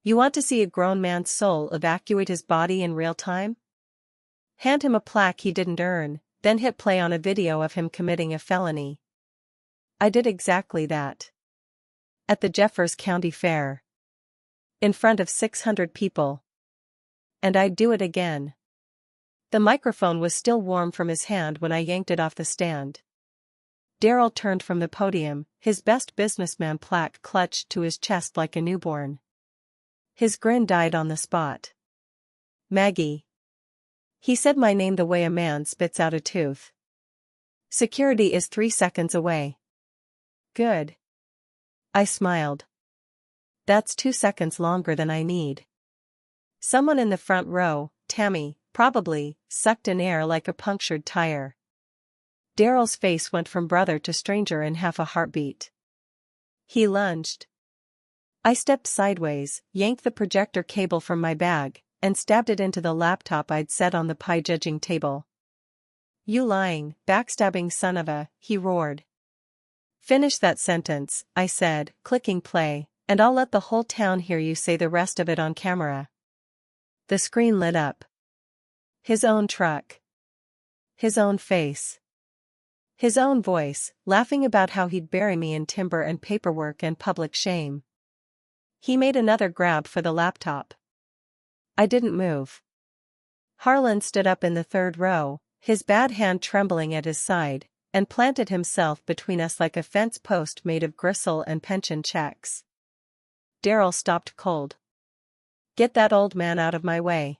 You want to see a grown man's soul evacuate his body in real time? Hand him a plaque he didn't earn, then hit play on a video of him committing a felony. I did exactly that. At the Jeffers County Fair. In front of 600 people. And I'd do it again. The microphone was still warm from his hand when I yanked it off the stand. Daryl turned from the podium, his best businessman plaque clutched to his chest like a newborn. His grin died on the spot. Maggie. He said my name the way a man spits out a tooth. Security is 3 seconds away. Good. I smiled. That's 2 seconds longer than I need. Someone in the front row, Tammy, probably, sucked in air like a punctured tire. Daryl's face went from brother to stranger in half a heartbeat. He lunged. I stepped sideways, yanked the projector cable from my bag, and stabbed it into the laptop I'd set on the pie judging table. You lying, backstabbing son of a, he roared. Finish that sentence, I said, clicking play, and I'll let the whole town hear you say the rest of it on camera. The screen lit up. His own truck. His own face. His own voice, laughing about how he'd bury me in timber and paperwork and public shame. He made another grab for the laptop. I didn't move. Harlan stood up in the third row, his bad hand trembling at his side, and planted himself between us like a fence post made of gristle and pension checks. Daryl stopped cold. Get that old man out of my way.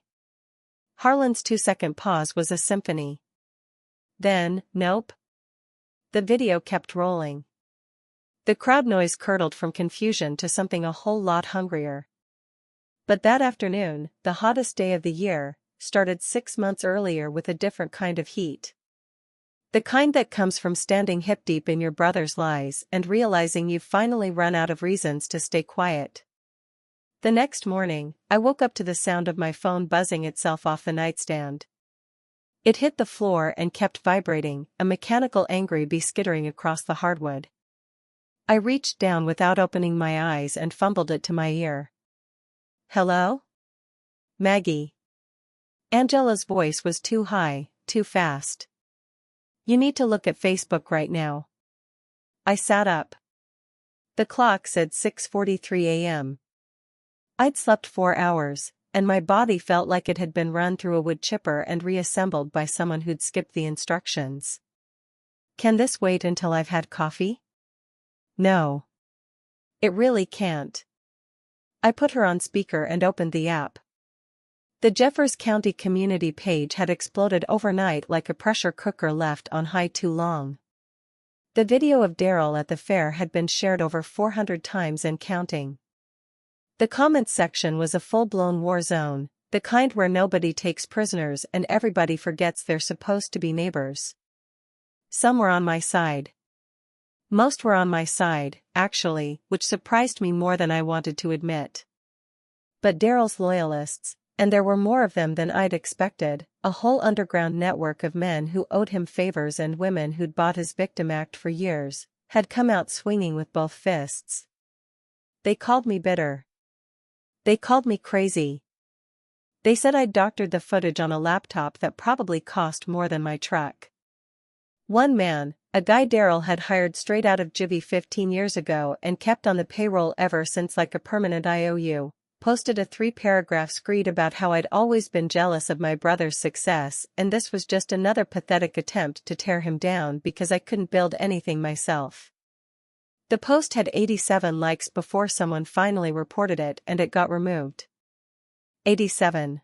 Harlan's 2-second pause was a symphony. Then, nope. The video kept rolling. The crowd noise curdled from confusion to something a whole lot hungrier. But that afternoon, the hottest day of the year, started 6 months earlier with a different kind of heat. The kind that comes from standing hip-deep in your brother's lies and realizing you've finally run out of reasons to stay quiet. The next morning, I woke up to the sound of my phone buzzing itself off the nightstand. It hit the floor and kept vibrating, a mechanical angry bee skittering across the hardwood. I reached down without opening my eyes and fumbled it to my ear. Hello? Maggie. Angela's voice was too high, too fast. You need to look at Facebook right now. I sat up. The clock said 6:43 a.m. I'd slept 4 hours, and my body felt like it had been run through a wood chipper and reassembled by someone who'd skipped the instructions. Can this wait until I've had coffee? No. It really can't. I put her on speaker and opened the app. The Jeffers County community page had exploded overnight like a pressure cooker left on high too long. The video of Daryl at the fair had been shared over 400 times and counting. The comments section was a full-blown war zone, the kind where nobody takes prisoners and everybody forgets they're supposed to be neighbors. Some were on my side. Most were on my side, actually, which surprised me more than I wanted to admit. But Daryl's loyalists, and there were more of them than I'd expected, a whole underground network of men who owed him favors and women who'd bought his victim act for years, had come out swinging with both fists. They called me bitter. They called me crazy. They said I'd doctored the footage on a laptop that probably cost more than my truck. One man, a guy Daryl had hired straight out of juvie 15 years ago and kept on the payroll ever since like a permanent IOU, posted a 3-paragraph screed about how I'd always been jealous of my brother's success and this was just another pathetic attempt to tear him down because I couldn't build anything myself. The post had 87 likes before someone finally reported it and it got removed. 87.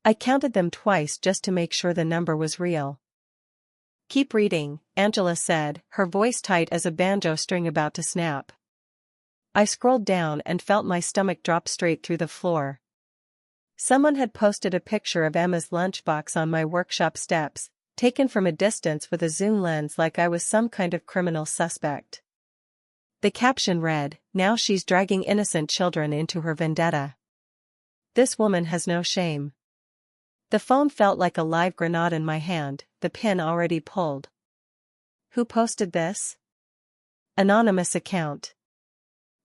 I counted them twice just to make sure the number was real. Keep reading, Angela said, her voice tight as a banjo string about to snap. I scrolled down and felt my stomach drop straight through the floor. Someone had posted a picture of Emma's lunchbox on my workshop steps, taken from a distance with a zoom lens like I was some kind of criminal suspect. The caption read, "Now she's dragging innocent children into her vendetta. This woman has no shame." The phone felt like a live grenade in my hand, the pin already pulled. Who posted this? Anonymous account.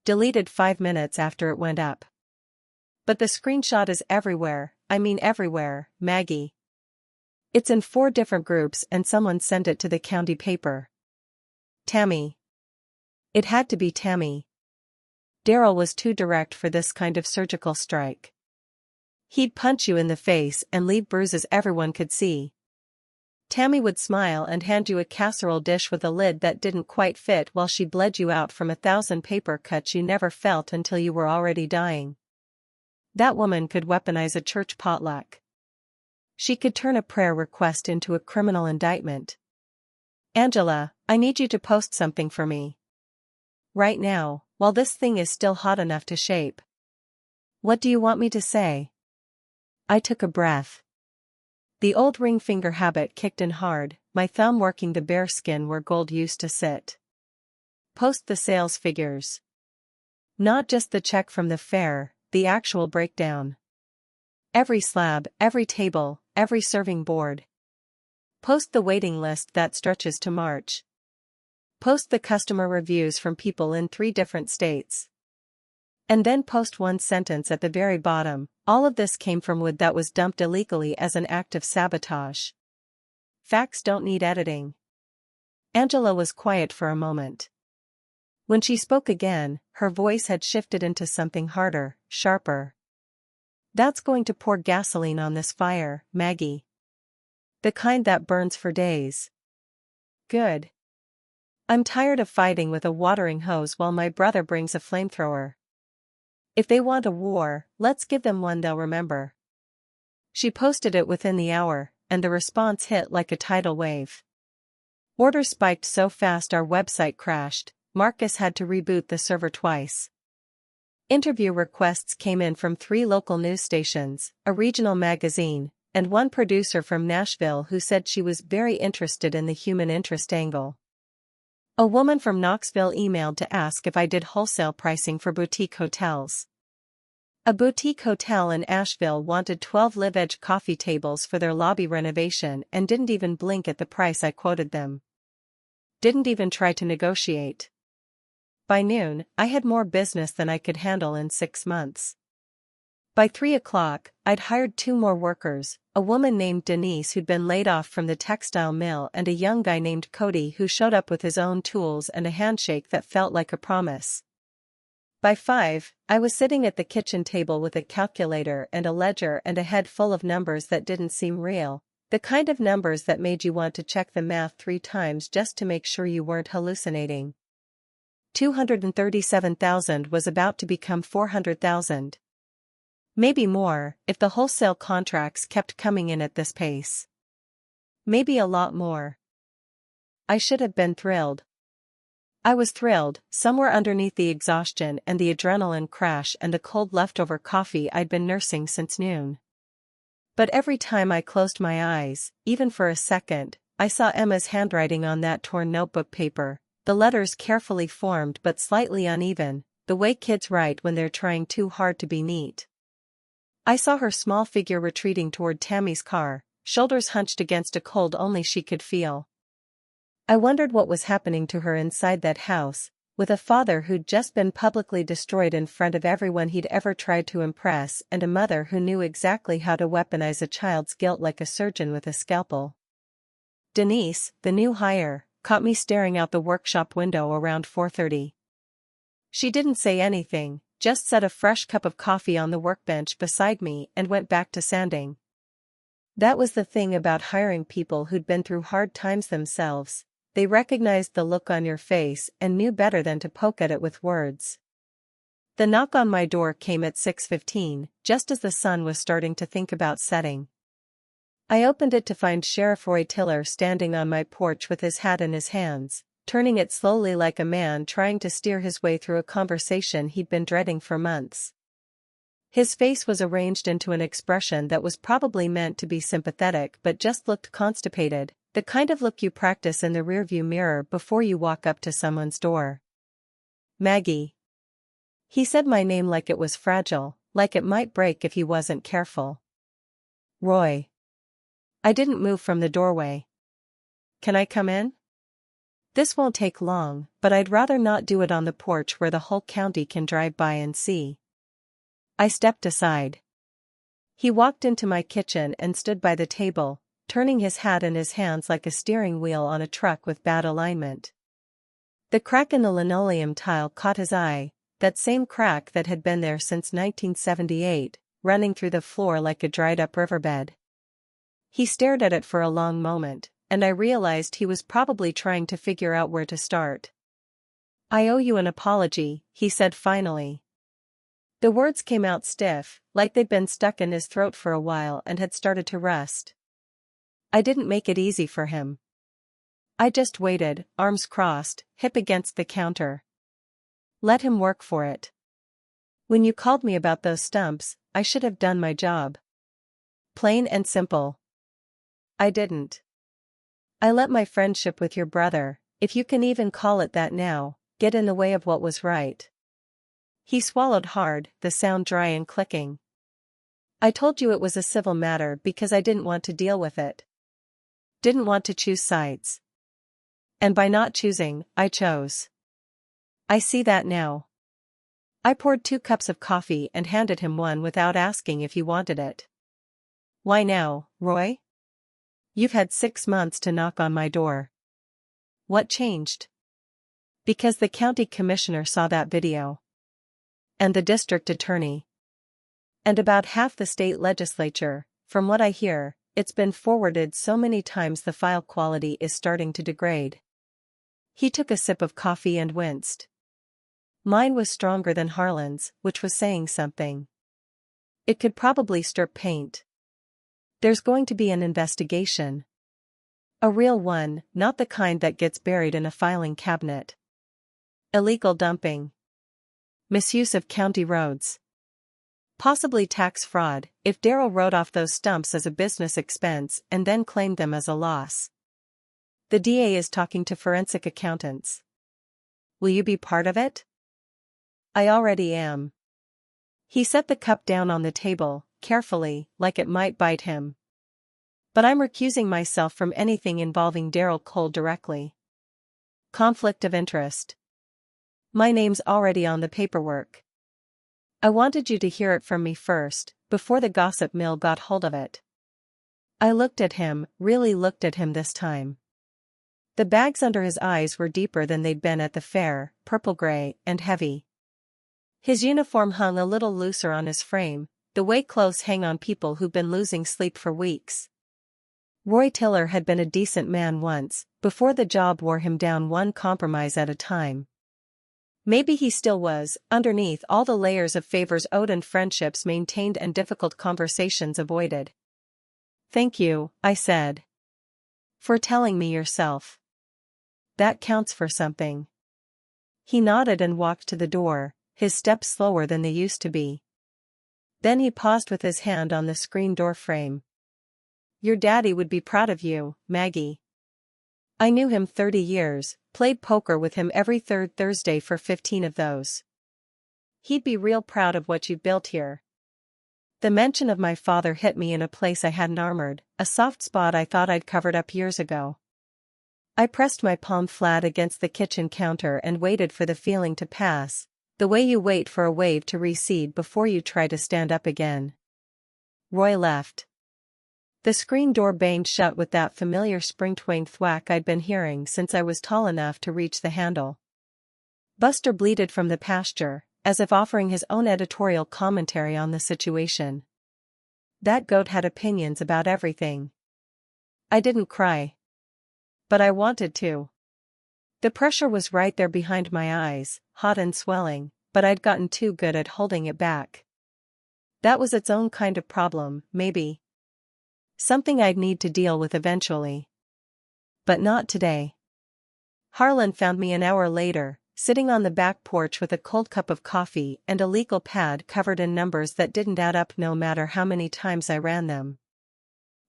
Deleted 5 minutes after it went up. But the screenshot is everywhere, I mean everywhere, Maggie. It's in 4 different groups and someone sent it to the county paper. Tammy. It had to be Tammy. Daryl was too direct for this kind of surgical strike. He'd punch you in the face and leave bruises everyone could see. Tammy would smile and hand you a casserole dish with a lid that didn't quite fit while she bled you out from 1,000 paper cuts you never felt until you were already dying. That woman could weaponize a church potluck. She could turn a prayer request into a criminal indictment. Angela, I need you to post something for me. Right now, while this thing is still hot enough to shape. What do you want me to say? I took a breath. The old ring finger habit kicked in hard, my thumb working the bare skin where gold used to sit. Post the sales figures. Not just the check from the fair, the actual breakdown. Every slab, every table, every serving board. Post the waiting list that stretches to March. Post the customer reviews from people in 3 different states. And then post one sentence at the very bottom. All of this came from wood that was dumped illegally as an act of sabotage. Facts don't need editing. Angela was quiet for a moment. When she spoke again, her voice had shifted into something harder, sharper. That's going to pour gasoline on this fire, Maggie. The kind that burns for days. Good. I'm tired of fighting with a watering hose while my brother brings a flamethrower. If they want a war, let's give them one they'll remember. She posted it within the hour, and the response hit like a tidal wave. Orders spiked so fast our website crashed, Marcus had to reboot the server twice. Interview requests came in from 3 local news stations, a regional magazine, and one producer from Nashville who said she was very interested in the human interest angle. A woman from Knoxville emailed to ask if I did wholesale pricing for boutique hotels. A boutique hotel in Asheville wanted 12 live-edge coffee tables for their lobby renovation and didn't even blink at the price I quoted them. Didn't even try to negotiate. By noon, I had more business than I could handle in 6 months. By 3 o'clock, I'd hired 2 more workers, a woman named Denise who'd been laid off from the textile mill and a young guy named Cody who showed up with his own tools and a handshake that felt like a promise. By 5, I was sitting at the kitchen table with a calculator and a ledger and a head full of numbers that didn't seem real, the kind of numbers that made you want to check the math 3 times just to make sure you weren't hallucinating. 237,000 was about to become 400,000. Maybe more, if the wholesale contracts kept coming in at this pace. Maybe a lot more. I should have been thrilled. I was thrilled, somewhere underneath the exhaustion and the adrenaline crash and the cold leftover coffee I'd been nursing since noon. But every time I closed my eyes, even for a second, I saw Emma's handwriting on that torn notebook paper, the letters carefully formed but slightly uneven, the way kids write when they're trying too hard to be neat. I saw her small figure retreating toward Tammy's car, shoulders hunched against a cold only she could feel. I wondered what was happening to her inside that house, with a father who'd just been publicly destroyed in front of everyone he'd ever tried to impress and a mother who knew exactly how to weaponize a child's guilt like a surgeon with a scalpel. Denise, the new hire, caught me staring out the workshop window around 4:30. She didn't say anything, just set a fresh cup of coffee on the workbench beside me and went back to sanding. That was the thing about hiring people who'd been through hard times themselves. They recognized the look on your face and knew better than to poke at it with words. The knock on my door came at 6:15, just as the sun was starting to think about setting. I opened it to find Sheriff Roy Tiller standing on my porch with his hat in his hands, turning it slowly like a man trying to steer his way through a conversation he'd been dreading for months. His face was arranged into an expression that was probably meant to be sympathetic but just looked constipated, the kind of look you practice in the rearview mirror before you walk up to someone's door. Maggie. He said my name like it was fragile, like it might break if he wasn't careful. Roy. I didn't move from the doorway. Can I come in? This won't take long, but I'd rather not do it on the porch where the whole county can drive by and see. I stepped aside. He walked into my kitchen and stood by the table, turning his hat in his hands like a steering wheel on a truck with bad alignment. The crack in the linoleum tile caught his eye, that same crack that had been there since 1978, running through the floor like a dried-up riverbed. He stared at it for a long moment, and I realized he was probably trying to figure out where to start. "I owe you an apology," he said finally. The words came out stiff, like they'd been stuck in his throat for a while and had started to rust. I didn't make it easy for him. I just waited, arms crossed, hip against the counter. Let him work for it. When you called me about those stumps, I should have done my job. Plain and simple. I didn't. I let my friendship with your brother, if you can even call it that now, get in the way of what was right. He swallowed hard, the sound dry and clicking. I told you it was a civil matter because I didn't want to deal with it. Didn't want to choose sides. And by not choosing, I chose. I see that now. I poured 2 cups of coffee and handed him one without asking if he wanted it. Why now, Roy? You've had 6 months to knock on my door. What changed? Because the county commissioner saw that video. And the district attorney. And about half the state legislature. From what I hear, it's been forwarded so many times the file quality is starting to degrade. He took a sip of coffee and winced. Mine was stronger than Harlan's, which was saying something. It could probably stir paint. There's going to be an investigation. A real one, not the kind that gets buried in a filing cabinet. Illegal dumping. Misuse of county roads. Possibly tax fraud, if Daryl wrote off those stumps as a business expense and then claimed them as a loss. The DA is talking to forensic accountants. Will you be part of it? I already am. He set the cup down on the table, carefully, like it might bite him. But I'm recusing myself from anything involving Daryl Cole directly. Conflict of interest. My name's already on the paperwork. I wanted you to hear it from me first, before the gossip mill got hold of it. I looked at him, really looked at him this time. The bags under his eyes were deeper than they'd been at the fair, purple-gray and heavy. His uniform hung a little looser on his frame, the way clothes hang on people who've been losing sleep for weeks. Roy Tiller had been a decent man once, before the job wore him down one compromise at a time. Maybe he still was, underneath all the layers of favors owed and friendships maintained and difficult conversations avoided. Thank you, I said. For telling me yourself. That counts for something. He nodded and walked to the door, his steps slower than they used to be. Then he paused with his hand on the screen door frame. Your daddy would be proud of you, Maggie. I knew him 30 years, played poker with him every third Thursday for 15 of those. He'd be real proud of what you've built here. The mention of my father hit me in a place I hadn't armored, a soft spot I thought I'd covered up years ago. I pressed my palm flat against the kitchen counter and waited for the feeling to pass, the way you wait for a wave to recede before you try to stand up again. Roy left. The screen door banged shut with that familiar spring-twang thwack I'd been hearing since I was tall enough to reach the handle. Buster bleated from the pasture, as if offering his own editorial commentary on the situation. That goat had opinions about everything. I didn't cry. But I wanted to. The pressure was right there behind my eyes, hot and swelling, but I'd gotten too good at holding it back. That was its own kind of problem, maybe. Something I'd need to deal with eventually. But not today. Harlan found me an hour later, sitting on the back porch with a cold cup of coffee and a legal pad covered in numbers that didn't add up no matter how many times I ran them.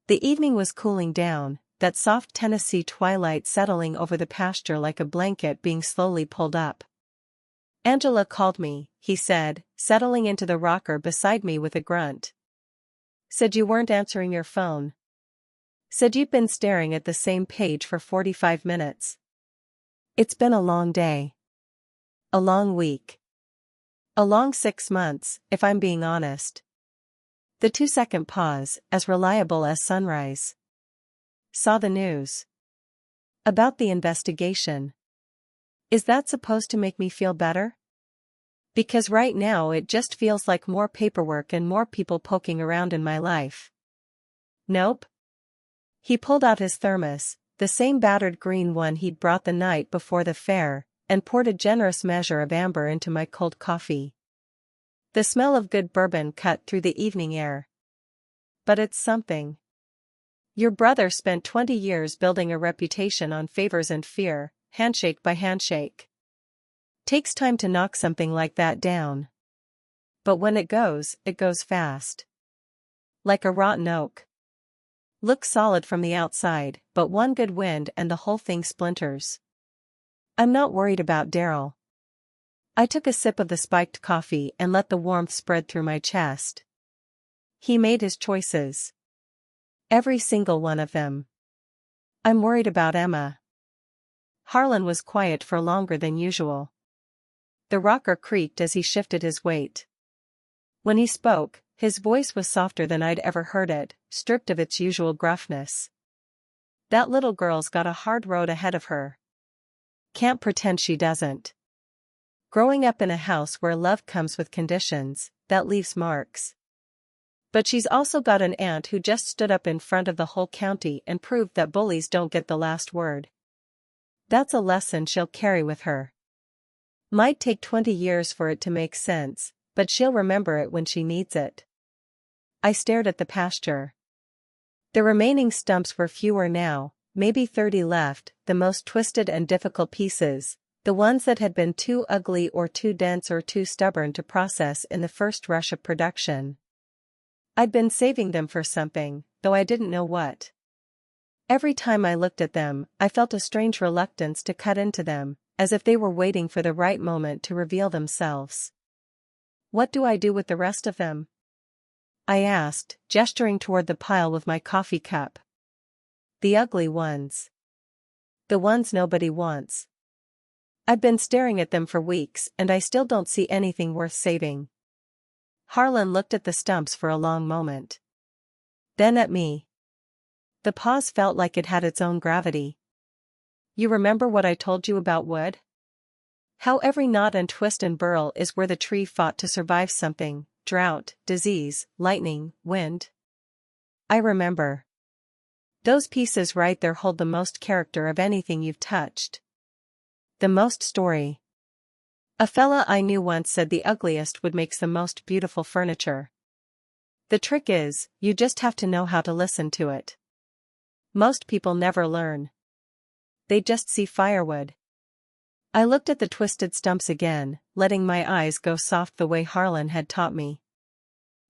The evening was cooling down, that soft Tennessee twilight settling over the pasture like a blanket being slowly pulled up. Angela called me, he said, settling into the rocker beside me with a grunt. Said you weren't answering your phone. Said you'd been staring at the same page for 45 minutes. It's been a long day. A long week. A long 6 months, if I'm being honest. The 2-second pause, as reliable as sunrise. Saw the news. About the investigation. Is that supposed to make me feel better? Because right now it just feels like more paperwork and more people poking around in my life. Nope. He pulled out his thermos, the same battered green one he'd brought the night before the fair, and poured a generous measure of amber into my cold coffee. The smell of good bourbon cut through the evening air. But it's something. Your brother spent 20 years building a reputation on favors and fear, handshake by handshake. Takes time to knock something like that down. But when it goes fast. Like a rotten oak. Looks solid from the outside, but one good wind and the whole thing splinters. I'm not worried about Daryl. I took a sip of the spiked coffee and let the warmth spread through my chest. He made his choices. Every single one of them. I'm worried about Emma. Harlan was quiet for longer than usual. The rocker creaked as he shifted his weight. When he spoke, his voice was softer than I'd ever heard it, stripped of its usual gruffness. That little girl's got a hard road ahead of her. Can't pretend she doesn't. Growing up in a house where love comes with conditions, that leaves marks. But she's also got an aunt who just stood up in front of the whole county and proved that bullies don't get the last word. That's a lesson she'll carry with her. Might take 20 years for it to make sense, but she'll remember it when she needs it. I stared at the pasture. The remaining stumps were fewer now, maybe 30 left, the most twisted and difficult pieces, the ones that had been too ugly or too dense or too stubborn to process in the first rush of production. I'd been saving them for something, though I didn't know what. Every time I looked at them, I felt a strange reluctance to cut into them, as if they were waiting for the right moment to reveal themselves. What do I do with the rest of them? I asked, gesturing toward the pile with my coffee cup. The ugly ones. The ones nobody wants. I've been staring at them for weeks and I still don't see anything worth saving. Harlan looked at the stumps for a long moment. Then at me. The pause felt like it had its own gravity. You remember what I told you about wood? How every knot and twist and burl is where the tree fought to survive something, drought, disease, lightning, wind? I remember. Those pieces right there hold the most character of anything you've touched. The most story. A fella I knew once said the ugliest wood makes the most beautiful furniture. The trick is, you just have to know how to listen to it. Most people never learn. They just see firewood. I looked at the twisted stumps again, letting my eyes go soft the way Harlan had taught me.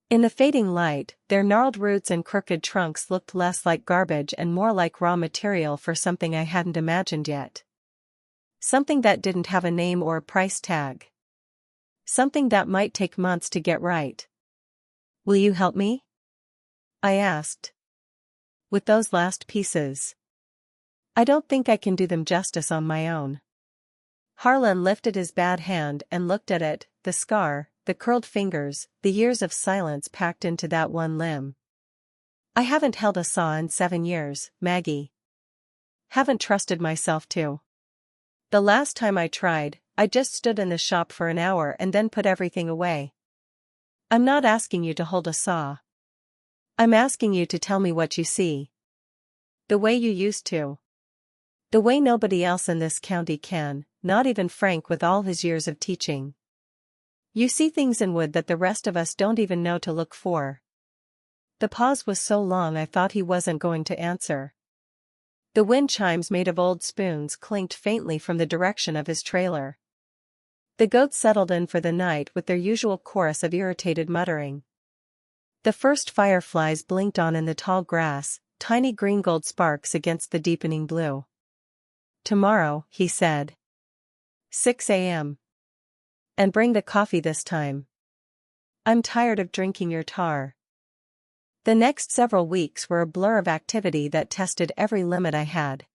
In the fading light, their gnarled roots and crooked trunks looked less like garbage and more like raw material for something I hadn't imagined yet. Something that didn't have a name or a price tag. Something that might take months to get right. Will you help me? I asked. With those last pieces. I don't think I can do them justice on my own. Harlan lifted his bad hand and looked at it, the scar, the curled fingers, the years of silence packed into that one limb. I haven't held a saw in 7 years, Maggie. Haven't trusted myself to. The last time I tried, I just stood in the shop for an hour and then put everything away. I'm not asking you to hold a saw. I'm asking you to tell me what you see. The way you used to. The way nobody else in this county can, not even Frank with all his years of teaching. You see things in wood that the rest of us don't even know to look for. The pause was so long I thought he wasn't going to answer. The wind chimes made of old spoons clinked faintly from the direction of his trailer. The goats settled in for the night with their usual chorus of irritated muttering. The first fireflies blinked on in the tall grass, tiny green gold sparks against the deepening blue. Tomorrow, he said. 6 a.m. And bring the coffee this time. I'm tired of drinking your tar. The next several weeks were a blur of activity that tested every limit I had.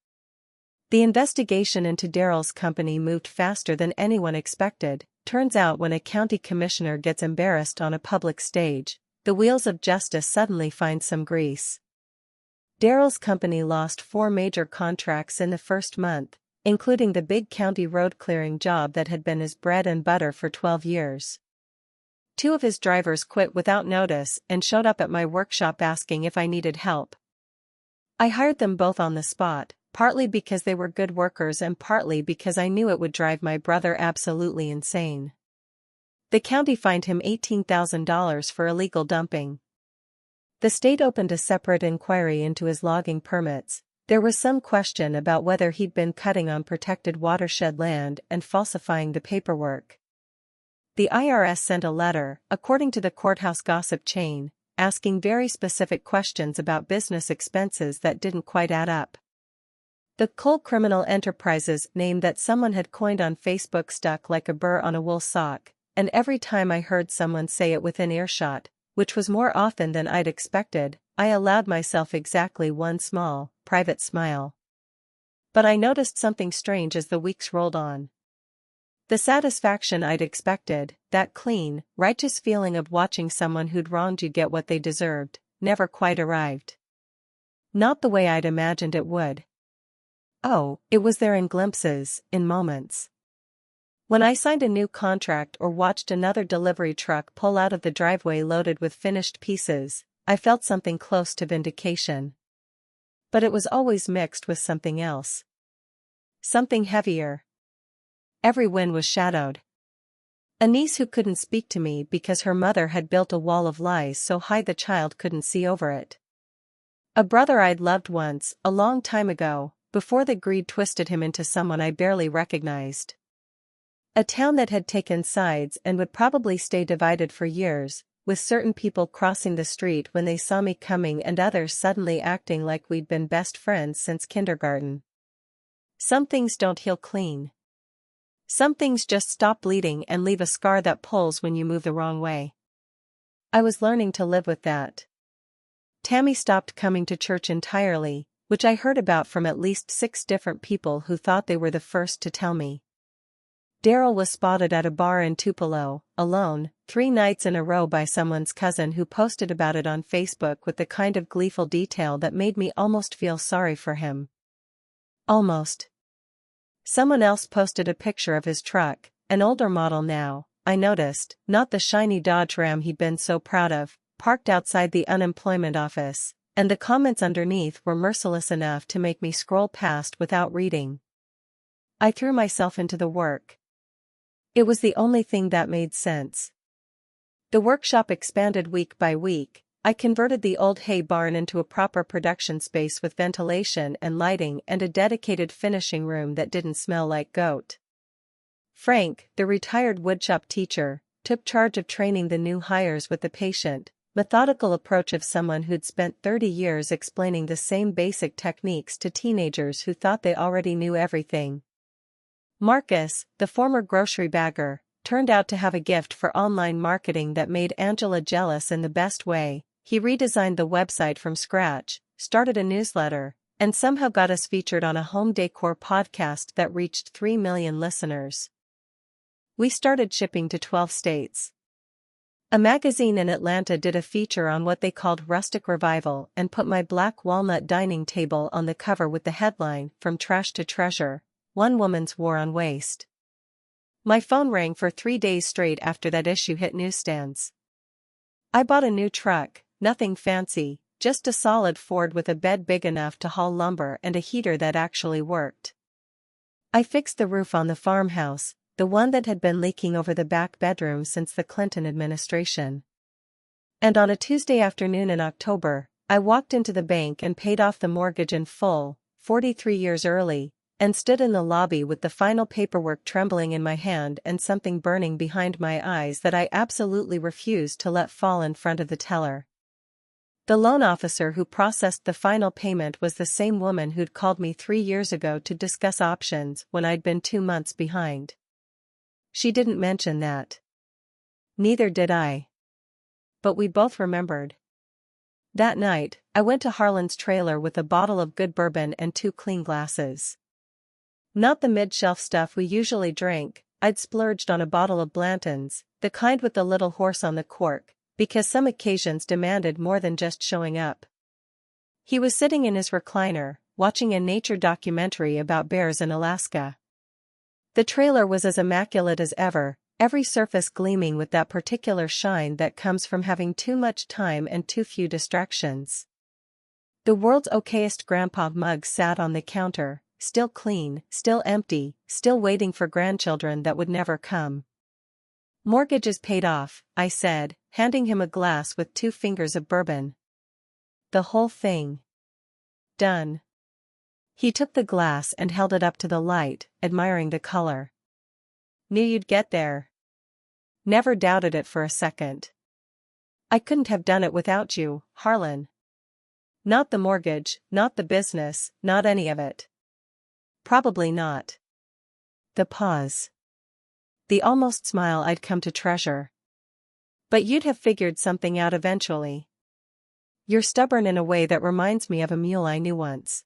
The investigation into Daryl's company moved faster than anyone expected, turns out when a county commissioner gets embarrassed on a public stage, the wheels of justice suddenly find some grease. Daryl's company lost 4 major contracts in the first month, including the big county road clearing job that had been his bread and butter for 12 years. 2 of his drivers quit without notice and showed up at my workshop asking if I needed help. I hired them both on the spot, partly because they were good workers and partly because I knew it would drive my brother absolutely insane. The county fined him $18,000 for illegal dumping. The state opened a separate inquiry into his logging permits. There was some question about whether he'd been cutting on protected watershed land and falsifying the paperwork. The IRS sent a letter, according to the courthouse gossip chain, asking very specific questions about business expenses that didn't quite add up. The Cole Criminal Enterprises name that someone had coined on Facebook stuck like a burr on a wool sock, and every time I heard someone say it within earshot, which was more often than I'd expected, I allowed myself exactly one small, private smile. But I noticed something strange as the weeks rolled on. The satisfaction I'd expected, that clean, righteous feeling of watching someone who'd wronged you get what they deserved, never quite arrived. Not the way I'd imagined it would. Oh, it was there in glimpses, in moments. When I signed a new contract or watched another delivery truck pull out of the driveway loaded with finished pieces, I felt something close to vindication. But it was always mixed with something else. Something heavier. Every win was shadowed. A niece who couldn't speak to me because her mother had built a wall of lies so high the child couldn't see over it. A brother I'd loved once, a long time ago, before the greed twisted him into someone I barely recognized. A town that had taken sides and would probably stay divided for years, with certain people crossing the street when they saw me coming and others suddenly acting like we'd been best friends since kindergarten. Some things don't heal clean. Some things just stop bleeding and leave a scar that pulls when you move the wrong way. I was learning to live with that. Tammy stopped coming to church entirely, which I heard about from at least 6 different people who thought they were the first to tell me. Daryl was spotted at a bar in Tupelo, alone, 3 nights in a row by someone's cousin who posted about it on Facebook with the kind of gleeful detail that made me almost feel sorry for him. Almost. Someone else posted a picture of his truck, an older model now, I noticed, not the shiny Dodge Ram he'd been so proud of, parked outside the unemployment office, and the comments underneath were merciless enough to make me scroll past without reading. I threw myself into the work. It was the only thing that made sense. The workshop expanded week by week. I converted the old hay barn into a proper production space with ventilation and lighting and a dedicated finishing room that didn't smell like goat. Frank, the retired woodshop teacher, took charge of training the new hires with the patient, methodical approach of someone who'd spent 30 years explaining the same basic techniques to teenagers who thought they already knew everything. Marcus, the former grocery bagger, turned out to have a gift for online marketing that made Angela jealous in the best way. He redesigned the website from scratch, started a newsletter, and somehow got us featured on a home decor podcast that reached 3 million listeners. We started shipping to 12 states. A magazine in Atlanta did a feature on what they called rustic revival and put my black walnut dining table on the cover with the headline, "From Trash to Treasure, One Woman's War on Waste." My phone rang for 3 days straight after that issue hit newsstands. I bought a new truck, nothing fancy, just a solid Ford with a bed big enough to haul lumber and a heater that actually worked. I fixed the roof on the farmhouse, the one that had been leaking over the back bedroom since the Clinton administration. And on a Tuesday afternoon in October, I walked into the bank and paid off the mortgage in full, 43 years early, and stood in the lobby with the final paperwork trembling in my hand and something burning behind my eyes that I absolutely refused to let fall in front of the teller. The loan officer who processed the final payment was the same woman who'd called me 3 years ago to discuss options when I'd been 2 months behind. She didn't mention that. Neither did I. But we both remembered. That night, I went to Harlan's trailer with a bottle of good bourbon and 2 clean glasses. Not the mid-shelf stuff we usually drink, I'd splurged on a bottle of Blanton's, the kind with the little horse on the cork, because some occasions demanded more than just showing up. He was sitting in his recliner, watching a nature documentary about bears in Alaska. The trailer was as immaculate as ever, every surface gleaming with that particular shine that comes from having too much time and too few distractions. The world's okayest grandpa mug sat on the counter, still clean, still empty, still waiting for grandchildren that would never come. "Mortgage is paid off," I said, handing him a glass with 2 fingers of bourbon. "The whole thing. Done." He took the glass and held it up to the light, admiring the color. "Knew you'd get there. Never doubted it for a second. I couldn't have done it without you, Harlan. Not the mortgage, not the business, not any of it. Probably not." The pause. The almost smile I'd come to treasure. "But you'd have figured something out eventually. You're stubborn in a way that reminds me of a mule I knew once.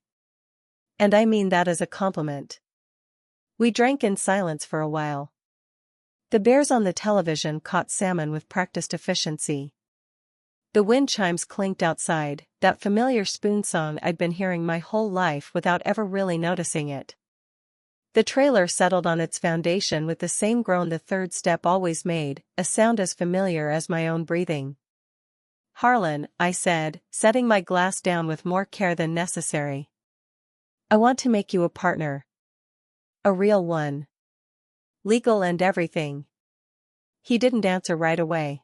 And I mean that as a compliment." We drank in silence for a while. The bears on the television caught salmon with practiced efficiency. The wind chimes clinked outside, that familiar spoon song I'd been hearing my whole life without ever really noticing it. The trailer settled on its foundation with the same groan the third step always made, a sound as familiar as my own breathing. "Harlan," I said, setting my glass down with more care than necessary. "I want to make you a partner. A real one. Legal and everything." He didn't answer right away.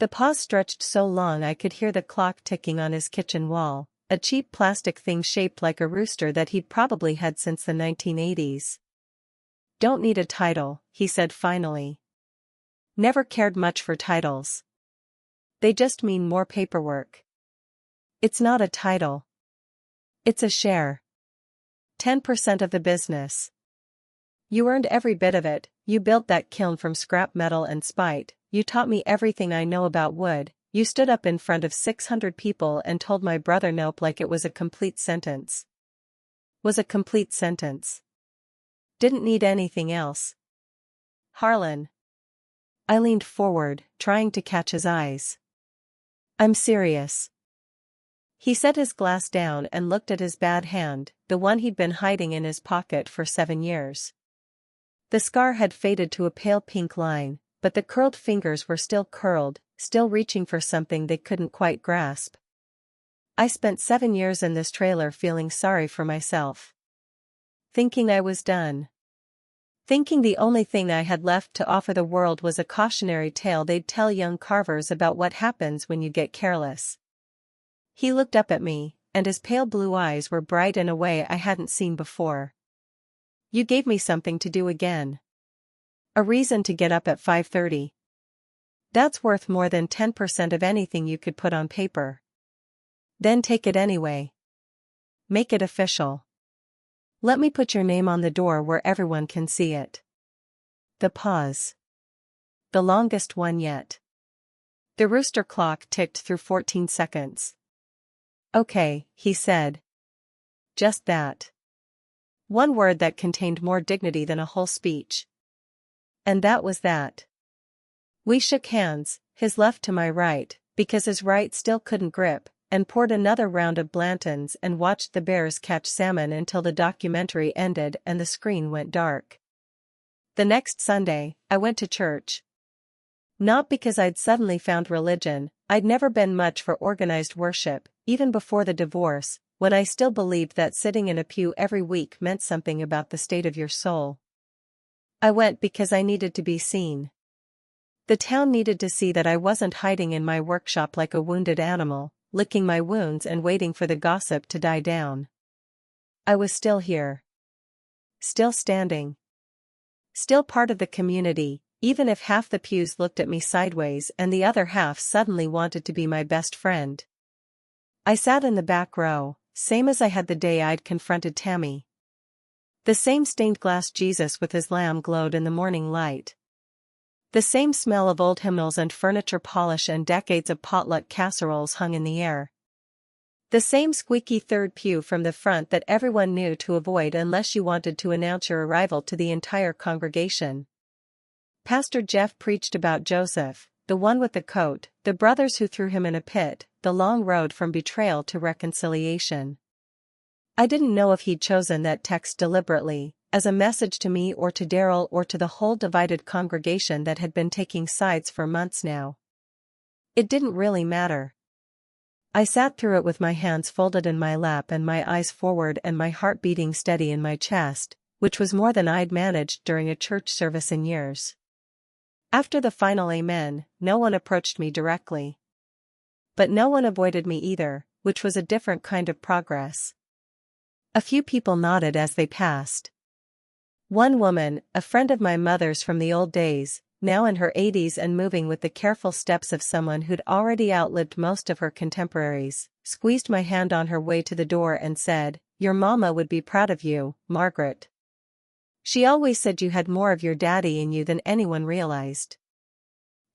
The pause stretched so long I could hear the clock ticking on his kitchen wall, a cheap plastic thing shaped like a rooster that he'd probably had since the 1980s. "Don't need a title," he said finally. "Never cared much for titles. They just mean more paperwork." "It's not a title. It's a share. 10% of the business. You earned every bit of it. You built that kiln from scrap metal and spite. You taught me everything I know about wood. You stood up in front of 600 people and told my brother nope like it was a complete sentence." Was a complete sentence. Didn't need anything else. "Harlan." I leaned forward, trying to catch his eyes. "I'm serious." He set his glass down and looked at his bad hand, the one he'd been hiding in his pocket for 7 years. The scar had faded to a pale pink line, but the curled fingers were still curled, still reaching for something they couldn't quite grasp. "I spent 7 years in this trailer feeling sorry for myself. Thinking I was done. Thinking the only thing I had left to offer the world was a cautionary tale they'd tell young carvers about what happens when you get careless." He looked up at me, and his pale blue eyes were bright in a way I hadn't seen before. "You gave me something to do again. A reason to get up at 5:30. That's worth more than 10% of anything you could put on paper. Then take it anyway. Make it official. Let me put your name on the door where everyone can see it." The pause. The longest one yet. The rooster clock ticked through 14 seconds. "Okay," he said. Just that. One word that contained more dignity than a whole speech. And that was that. We shook hands, his left to my right, because his right still couldn't grip, and poured another round of Blanton's and watched the bears catch salmon until the documentary ended and the screen went dark. The next Sunday, I went to church. Not because I'd suddenly found religion. I'd never been much for organized worship, even before the divorce, when I still believed that sitting in a pew every week meant something about the state of your soul. I went because I needed to be seen. The town needed to see that I wasn't hiding in my workshop like a wounded animal, licking my wounds and waiting for the gossip to die down. I was still here. Still standing. Still part of the community, even if half the pews looked at me sideways and the other half suddenly wanted to be my best friend. I sat in the back row, same as I had the day I'd confronted Tammy. The same stained glass Jesus with his lamb glowed in the morning light. The same smell of old hymnals and furniture polish and decades of potluck casseroles hung in the air. The same squeaky third pew from the front that everyone knew to avoid unless you wanted to announce your arrival to the entire congregation. Pastor Jeff preached about Joseph, the one with the coat, the brothers who threw him in a pit, the long road from betrayal to reconciliation. I didn't know if he'd chosen that text deliberately, as a message to me or to Daryl or to the whole divided congregation that had been taking sides for months now. It didn't really matter. I sat through it with my hands folded in my lap and my eyes forward and my heart beating steady in my chest, which was more than I'd managed during a church service in years. After the final amen, no one approached me directly. But no one avoided me either, which was a different kind of progress. A few people nodded as they passed. One woman, a friend of my mother's from the old days, now in her 80s and moving with the careful steps of someone who'd already outlived most of her contemporaries, squeezed my hand on her way to the door and said, "Your mama would be proud of you, Margaret. She always said you had more of your daddy in you than anyone realized."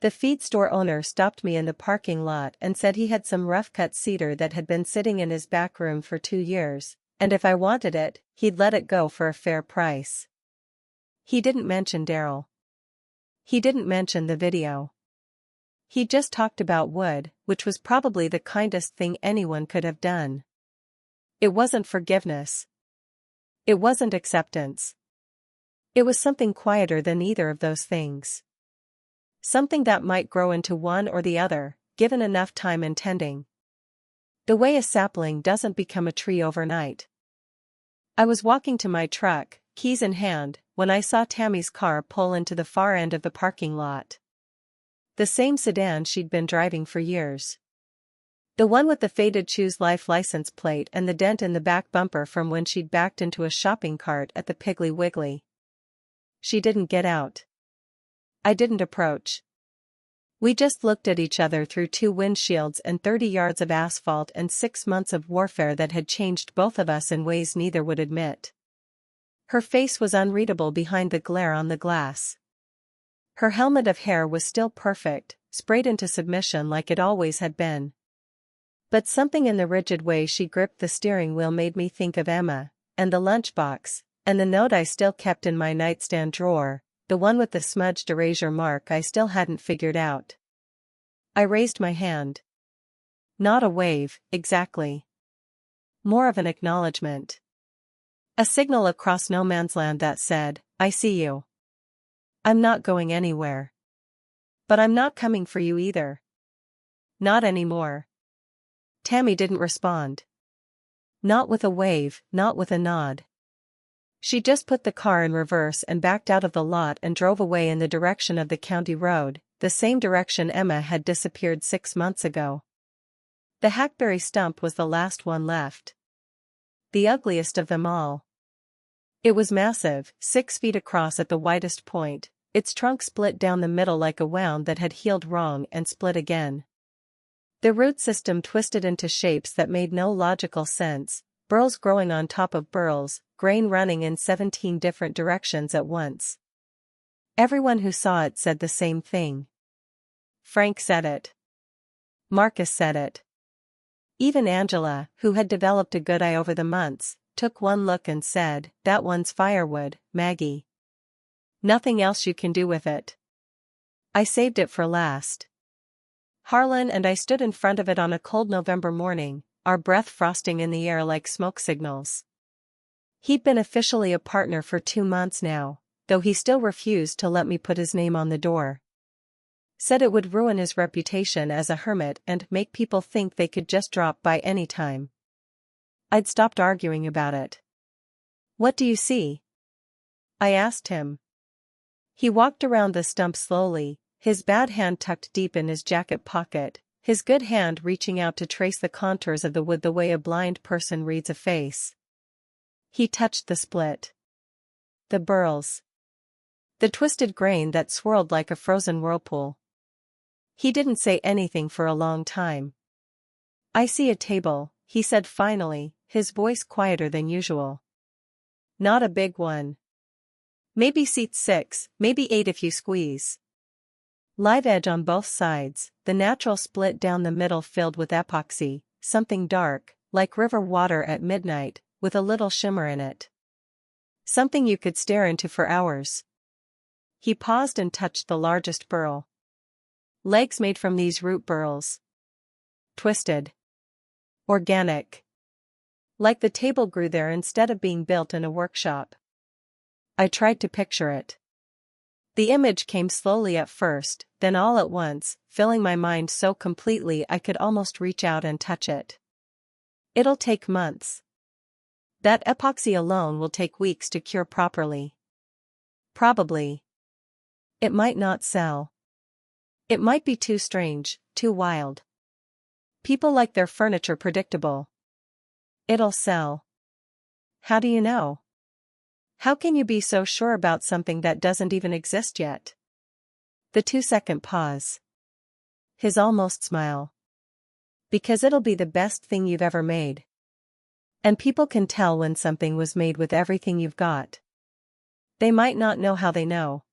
The feed store owner stopped me in the parking lot and said he had some rough-cut cedar that had been sitting in his back room for 2 years, and if I wanted it, he'd let it go for a fair price. He didn't mention Daryl. He didn't mention the video. He just talked about wood, which was probably the kindest thing anyone could have done. It wasn't forgiveness. It wasn't acceptance. It was something quieter than either of those things. Something that might grow into one or the other, given enough time and tending. The way a sapling doesn't become a tree overnight. I was walking to my truck, keys in hand, when I saw Tammy's car pull into the far end of the parking lot. The same sedan she'd been driving for years. The one with the faded Choose Life license plate and the dent in the back bumper from when she'd backed into a shopping cart at the Piggly Wiggly. She didn't get out. I didn't approach. We just looked at each other through 2 windshields and 30 yards of asphalt and 6 months of warfare that had changed both of us in ways neither would admit. Her face was unreadable behind the glare on the glass. Her helmet of hair was still perfect, sprayed into submission like it always had been. But something in the rigid way she gripped the steering wheel made me think of Emma, and the lunchbox, and the note I still kept in my nightstand drawer, the one with the smudged erasure mark I still hadn't figured out. I raised my hand. Not a wave, exactly. More of an acknowledgement. A signal across no man's land that said, "I see you. I'm not going anywhere. But I'm not coming for you either. Not anymore." Tammy didn't respond. Not with a wave, not with a nod. She just put the car in reverse and backed out of the lot and drove away in the direction of the county road, the same direction Emma had disappeared 6 months ago. The hackberry stump was the last one left. The ugliest of them all. It was massive, 6 feet across at the widest point, its trunk split down the middle like a wound that had healed wrong and split again. The root system twisted into shapes that made no logical sense, burls growing on top of burls, grain running in 17 different directions at once. Everyone who saw it said the same thing. Frank said it. Marcus said it. Even Angela, who had developed a good eye over the months, took one look and said, "That one's firewood, Maggie. Nothing else you can do with it." I saved it for last. Harlan and I stood in front of it on a cold November morning, our breath frosting in the air like smoke signals. He'd been officially a partner for 2 months now, though he still refused to let me put his name on the door. Said it would ruin his reputation as a hermit and make people think they could just drop by any time. I'd stopped arguing about it. "What do you see?" I asked him. He walked around the stump slowly, his bad hand tucked deep in his jacket pocket, his good hand reaching out to trace the contours of the wood the way a blind person reads a face. He touched the split. The burls. The twisted grain that swirled like a frozen whirlpool. He didn't say anything for a long time. "I see a table," he said finally, his voice quieter than usual. "Not a big one. Maybe seats 6, maybe 8 if you squeeze. Live edge on both sides, the natural split down the middle filled with epoxy, something dark, like river water at midnight, with a little shimmer in it. Something you could stare into for hours. He paused and touched the largest burl. Legs made from these root burls. Twisted. Organic. Like the table grew there instead of being built in a workshop. I tried to picture it. The image came slowly at first, then all at once, filling my mind so completely I could almost reach out and touch it. It'll take months. That epoxy alone will take weeks to cure properly. Probably. It might not sell. It might be too strange, too wild. People like their furniture predictable. It'll sell. How do you know? How can you be so sure about something that doesn't even exist yet? The 2-second pause. His almost smile. Because it'll be the best thing you've ever made. And people can tell when something was made with everything you've got. They might not know how they know.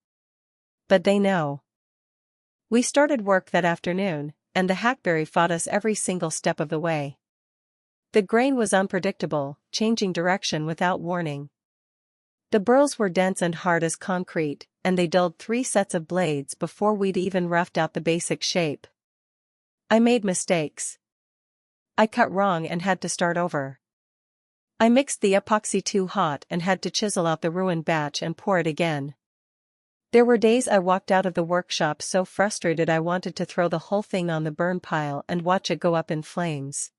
But they know. We started work that afternoon, and the hackberry fought us every single step of the way. The grain was unpredictable, changing direction without warning. The burls were dense and hard as concrete, and they dulled 3 sets of blades before we'd even roughed out the basic shape. I made mistakes. I cut wrong and had to start over. I mixed the epoxy too hot and had to chisel out the ruined batch and pour it again. There were days I walked out of the workshop so frustrated I wanted to throw the whole thing on the burn pile and watch it go up in flames.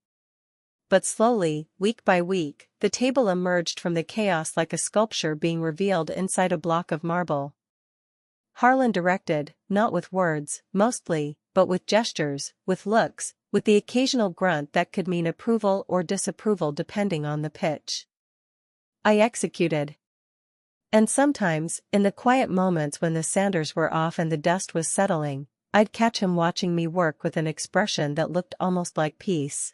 But slowly, week by week, the table emerged from the chaos like a sculpture being revealed inside a block of marble. Harlan directed, not with words, mostly, but with gestures, with looks, with the occasional grunt that could mean approval or disapproval depending on the pitch. I executed. And sometimes, in the quiet moments when the sanders were off and the dust was settling, I'd catch him watching me work with an expression that looked almost like peace.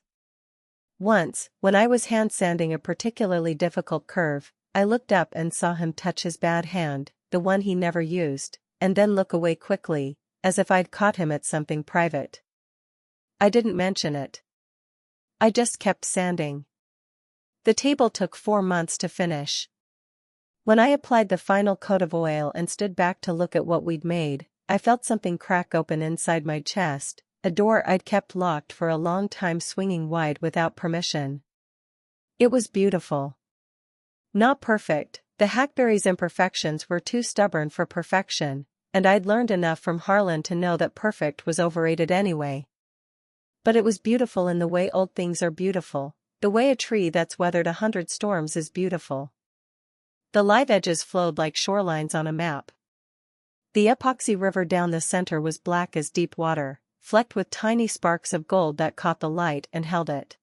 Once, when I was hand-sanding a particularly difficult curve, I looked up and saw him touch his bad hand, the one he never used, and then look away quickly, as if I'd caught him at something private. I didn't mention it. I just kept sanding. The table took 4 months to finish. When I applied the final coat of oil and stood back to look at what we'd made, I felt something crack open inside my chest, a door I'd kept locked for a long time swinging wide without permission. It was beautiful. Not perfect, the hackberry's imperfections were too stubborn for perfection, and I'd learned enough from Harlan to know that perfect was overrated anyway. But it was beautiful in the way old things are beautiful, the way a tree that's weathered 100 storms is beautiful. The live edges flowed like shorelines on a map. The epoxy river down the center was black as deep water, flecked with tiny sparks of gold that caught the light and held it.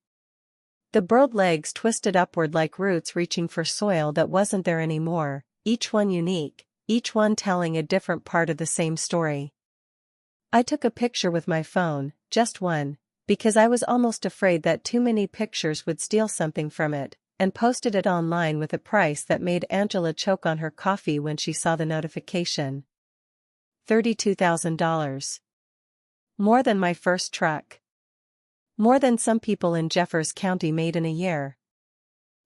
The burled legs twisted upward like roots reaching for soil that wasn't there anymore, each one unique, each one telling a different part of the same story. I took a picture with my phone, just one, because I was almost afraid that too many pictures would steal something from it, and posted it online with a price that made Angela choke on her coffee when she saw the notification. $32,000. More than my first truck. More than some people in Jeffers County made in a year.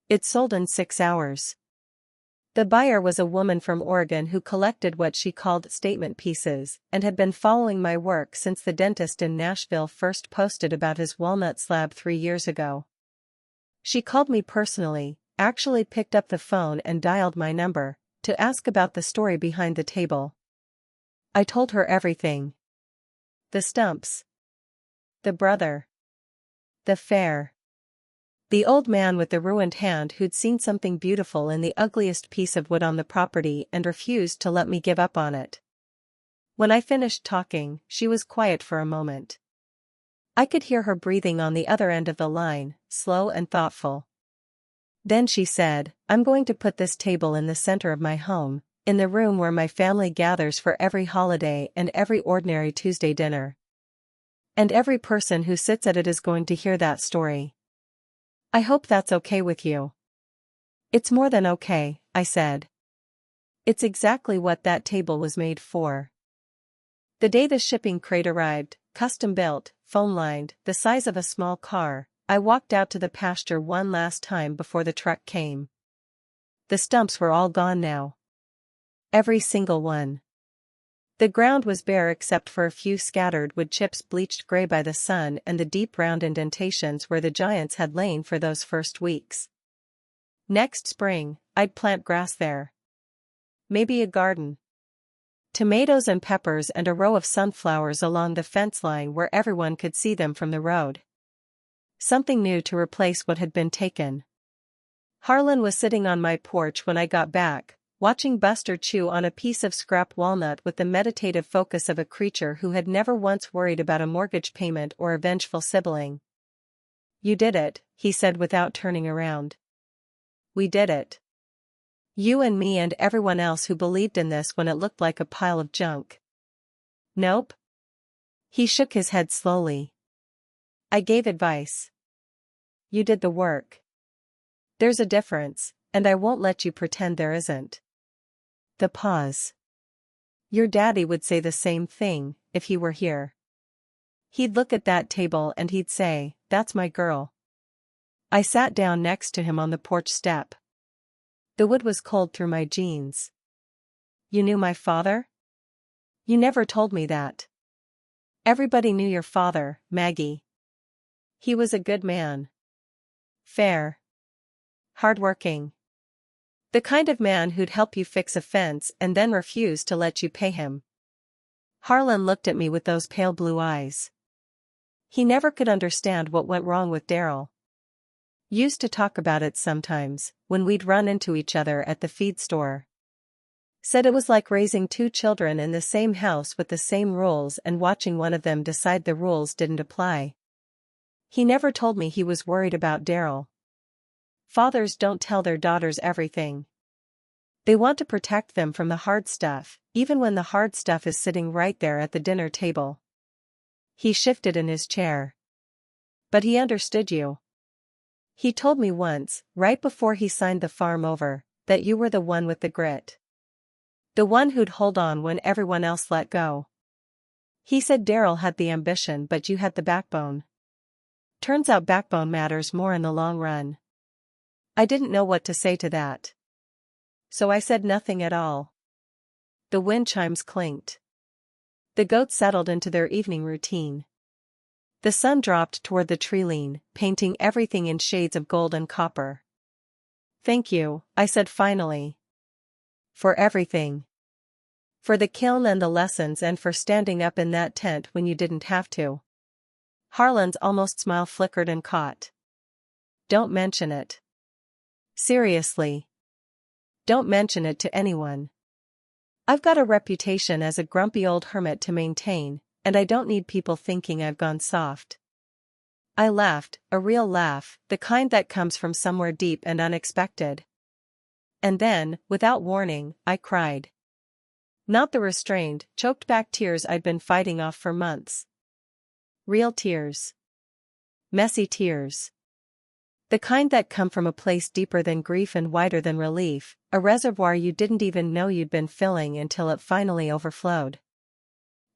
It sold in 6 hours. The buyer was a woman from Oregon who collected what she called statement pieces and had been following my work since the dentist in Nashville first posted about his walnut slab 3 years ago. She called me personally, actually picked up the phone and dialed my number, to ask about the story behind the table. I told her everything. The Stumps. The brother. The fair. The old man with the ruined hand who'd seen something beautiful in the ugliest piece of wood on the property and refused to let me give up on it. When I finished talking, she was quiet for a moment. I could hear her breathing on the other end of the line, slow and thoughtful. Then she said, "I'm going to put this table in the center of my home, in the room where my family gathers for every holiday and every ordinary Tuesday dinner. And every person who sits at it is going to hear that story. I hope that's okay with you." "It's more than okay," I said. "It's exactly what that table was made for." The day the shipping crate arrived, custom-built, foam-lined, the size of a small car, I walked out to the pasture one last time before the truck came. The stumps were all gone now. Every single one. The ground was bare except for a few scattered wood chips bleached gray by the sun and the deep round indentations where the giants had lain for those first weeks. Next spring, I'd plant grass there. Maybe a garden. Tomatoes and peppers and a row of sunflowers along the fence line where everyone could see them from the road. Something new to replace what had been taken. Harlan was sitting on my porch when I got back, watching Buster chew on a piece of scrap walnut with the meditative focus of a creature who had never once worried about a mortgage payment or a vengeful sibling. "You did it," he said without turning around. "We did it. You and me and everyone else who believed in this when it looked like a pile of junk." "Nope." He shook his head slowly. "I gave advice. You did the work. There's a difference, and I won't let you pretend there isn't." The pause. "Your daddy would say the same thing, if he were here. He'd look at that table and he'd say, 'That's my girl.'" I sat down next to him on the porch step. The wood was cold through my jeans. "You knew my father? You never told me that." "Everybody knew your father, Maggie. He was a good man. Fair. Hardworking. The kind of man who'd help you fix a fence and then refuse to let you pay him." Harlan looked at me with those pale blue eyes. He never could understand what went wrong with Daryl. Used to talk about it sometimes, when we'd run into each other at the feed store. Said it was like raising two children in the same house with the same rules and watching one of them decide the rules didn't apply. He never told me he was worried about Daryl. Fathers don't tell their daughters everything. They want to protect them from the hard stuff, even when the hard stuff is sitting right there at the dinner table. He shifted in his chair. "But he understood you. He told me once, right before he signed the farm over, that you were the one with the grit. The one who'd hold on when everyone else let go. He said Daryl had the ambition but you had the backbone. Turns out backbone matters more in the long run." I didn't know what to say to that. So I said nothing at all. The wind chimes clinked. The goats settled into their evening routine. The sun dropped toward the tree line, painting everything in shades of gold and copper. "Thank you," I said finally. "For everything. For the kiln and the lessons and for standing up in that tent when you didn't have to." Harlan's almost smile flickered and caught. "Don't mention it. Seriously. Don't mention it to anyone. I've got a reputation as a grumpy old hermit to maintain, and I don't need people thinking I've gone soft." I laughed, a real laugh, the kind that comes from somewhere deep and unexpected. And then, without warning, I cried. Not the restrained, choked back tears I'd been fighting off for months. Real tears. Messy tears. The kind that come from a place deeper than grief and wider than relief, a reservoir you didn't even know you'd been filling until it finally overflowed.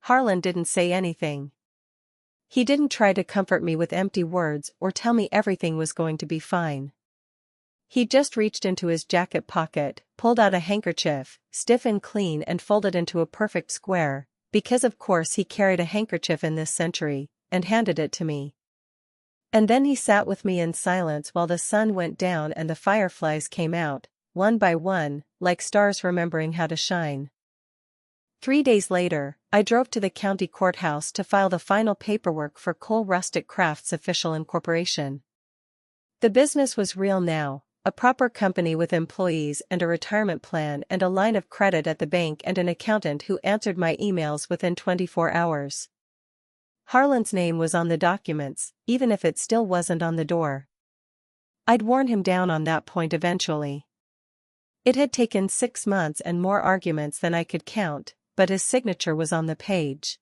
Harlan didn't say anything. He didn't try to comfort me with empty words or tell me everything was going to be fine. He just reached into his jacket pocket, pulled out a handkerchief, stiff and clean and folded into a perfect square, because of course he carried a handkerchief in this century, and handed it to me. And then he sat with me in silence while the sun went down and the fireflies came out, one by one, like stars remembering how to shine. 3 days later, I drove to the county courthouse to file the final paperwork for Cole Rustic Crafts official incorporation. The business was real now, a proper company with employees and a retirement plan and a line of credit at the bank and an accountant who answered my emails within 24 hours. Harlan's name was on the documents, even if it still wasn't on the door. I'd worn him down on that point eventually. It had taken 6 months and more arguments than I could count, but his signature was on the page.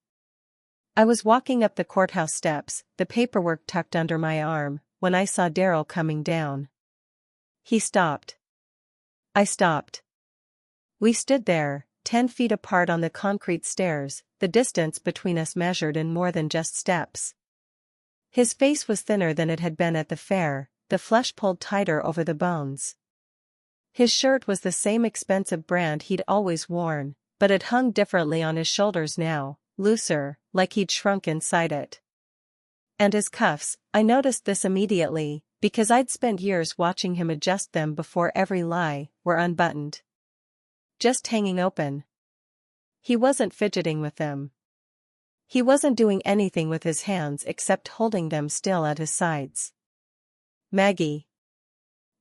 I was walking up the courthouse steps, the paperwork tucked under my arm, when I saw Daryl coming down. He stopped. I stopped. We stood there, 10 feet apart on the concrete stairs, the distance between us measured in more than just steps. His face was thinner than it had been at the fair, the flesh pulled tighter over the bones. His shirt was the same expensive brand he'd always worn, but it hung differently on his shoulders now, looser, like he'd shrunk inside it. And his cuffs, I noticed this immediately, because I'd spent years watching him adjust them before every lie, were unbuttoned. Just hanging open. He wasn't fidgeting with them. He wasn't doing anything with his hands except holding them still at his sides. Maggie.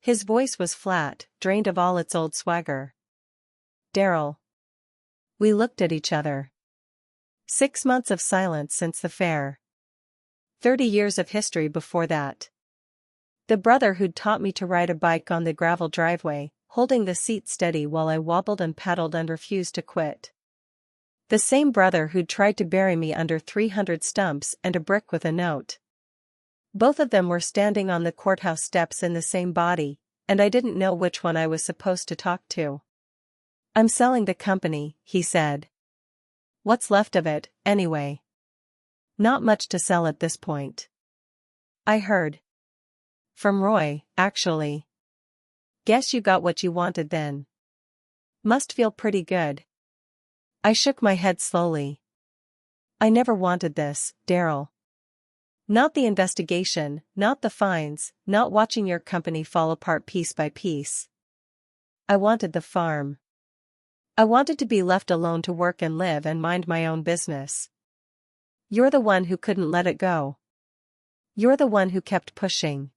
His voice was flat, drained of all its old swagger. Daryl. We looked at each other. 6 months of silence since the fair. 30 years of history before that. The brother who'd taught me to ride a bike on the gravel driveway, holding the seat steady while I wobbled and paddled and refused to quit. The same brother who'd tried to bury me under 300 stumps and a brick with a note. Both of them were standing on the courthouse steps in the same body, and I didn't know which one I was supposed to talk to. I'm selling the company, he said. What's left of it, anyway? Not much to sell at this point. I heard. From Roy, actually. Guess you got what you wanted then. Must feel pretty good. I shook my head slowly. I never wanted this, Daryl. Not the investigation, not the fines, not watching your company fall apart piece by piece. I wanted the farm. I wanted to be left alone to work and live and mind my own business. You're the one who couldn't let it go. You're the one who kept pushing.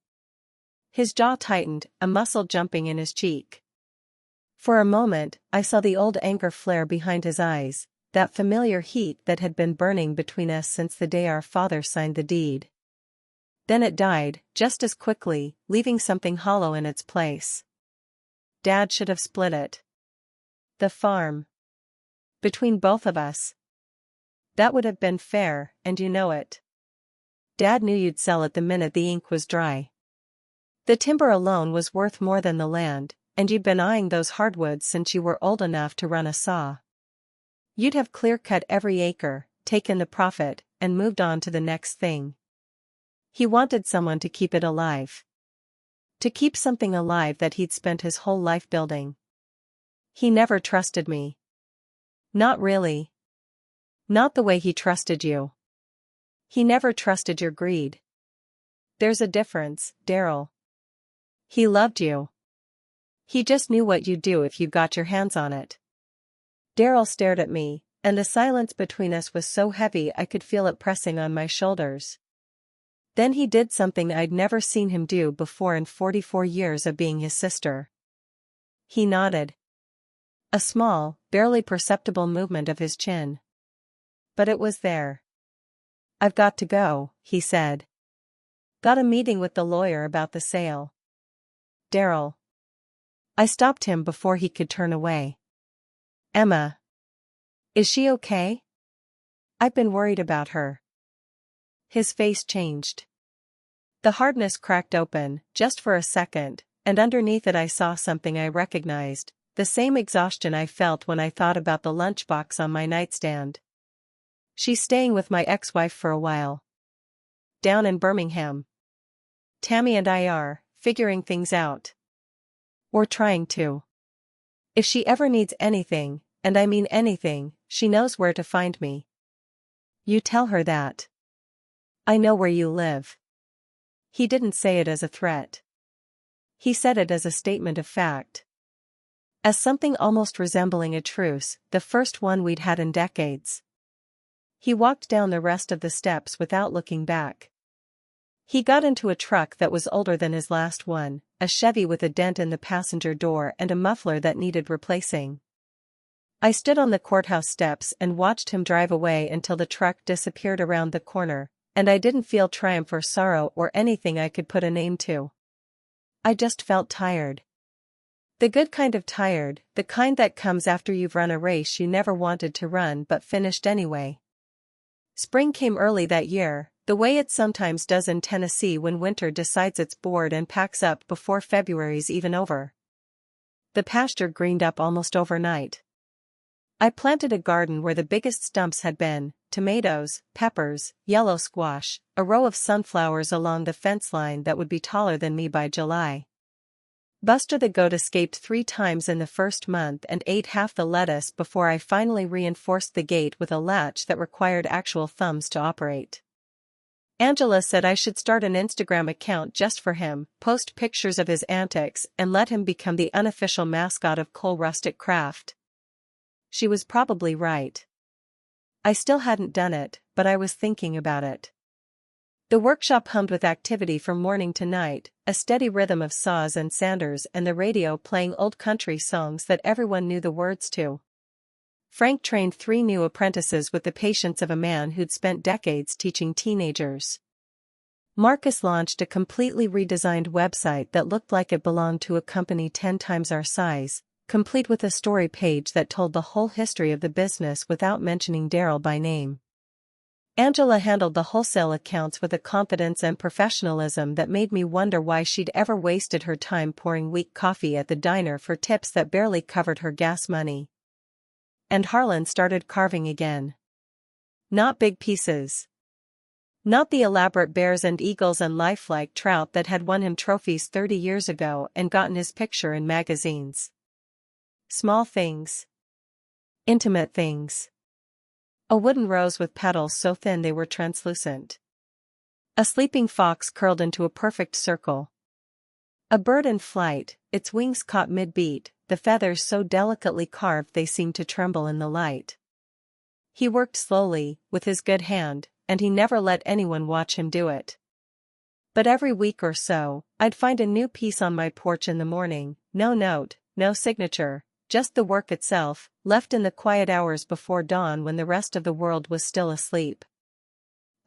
His jaw tightened, a muscle jumping in his cheek. For a moment, I saw the old anger flare behind his eyes, that familiar heat that had been burning between us since the day our father signed the deed. Then it died, just as quickly, leaving something hollow in its place. Dad should have split it. The farm. Between both of us. That would have been fair, and you know it. Dad knew you'd sell it the minute the ink was dry. The timber alone was worth more than the land, and you'd been eyeing those hardwoods since you were old enough to run a saw. You'd have clear-cut every acre, taken the profit, and moved on to the next thing. He wanted someone to keep it alive. To keep something alive that he'd spent his whole life building. He never trusted me. Not really. Not the way he trusted you. He never trusted your greed. There's a difference, Daryl. He loved you. He just knew what you'd do if you got your hands on it. Daryl stared at me, and the silence between us was so heavy I could feel it pressing on my shoulders. Then he did something I'd never seen him do before in 44 years of being his sister. He nodded. A small, barely perceptible movement of his chin. But it was there. I've got to go, he said. Got a meeting with the lawyer about the sale. Daryl. I stopped him before he could turn away. Emma. Is she okay? I've been worried about her. His face changed. The hardness cracked open, just for a second, and underneath it I saw something I recognized, the same exhaustion I felt when I thought about the lunchbox on my nightstand. She's staying with my ex-wife for a while. Down in Birmingham. Tammy and I are figuring things out. We're trying to. If she ever needs anything, and I mean anything, she knows where to find me. You tell her that. I know where you live. He didn't say it as a threat. He said it as a statement of fact. As something almost resembling a truce, the first one we'd had in decades. He walked down the rest of the steps without looking back. He got into a truck that was older than his last one, a Chevy with a dent in the passenger door and a muffler that needed replacing. I stood on the courthouse steps and watched him drive away until the truck disappeared around the corner, and I didn't feel triumph or sorrow or anything I could put a name to. I just felt tired. The good kind of tired, the kind that comes after you've run a race you never wanted to run but finished anyway. Spring came early that year, the way it sometimes does in Tennessee when winter decides it's bored and packs up before February's even over. The pasture greened up almost overnight. I planted a garden where the biggest stumps had been, tomatoes, peppers, yellow squash, a row of sunflowers along the fence line that would be taller than me by July. Buster the goat escaped 3 times in the first month and ate half the lettuce before I finally reinforced the gate with a latch that required actual thumbs to operate. Angela said I should start an Instagram account just for him, post pictures of his antics, and let him become the unofficial mascot of Cole Rustic Craft. She was probably right. I still hadn't done it, but I was thinking about it. The workshop hummed with activity from morning to night, a steady rhythm of saws and sanders and the radio playing old country songs that everyone knew the words to. Frank trained 3 new apprentices with the patience of a man who'd spent decades teaching teenagers. Marcus launched a completely redesigned website that looked like it belonged to a company 10 times our size, complete with a story page that told the whole history of the business without mentioning Daryl by name. Angela handled the wholesale accounts with a confidence and professionalism that made me wonder why she'd ever wasted her time pouring weak coffee at the diner for tips that barely covered her gas money. And Harlan started carving again. Not big pieces. Not the elaborate bears and eagles and lifelike trout that had won him trophies 30 years ago and gotten his picture in magazines. Small things. Intimate things. A wooden rose with petals so thin they were translucent. A sleeping fox curled into a perfect circle. A bird in flight, its wings caught mid-beat, the feathers so delicately carved they seemed to tremble in the light. He worked slowly, with his good hand, and he never let anyone watch him do it. But every week or so, I'd find a new piece on my porch in the morning, no note, no signature, just the work itself, left in the quiet hours before dawn when the rest of the world was still asleep.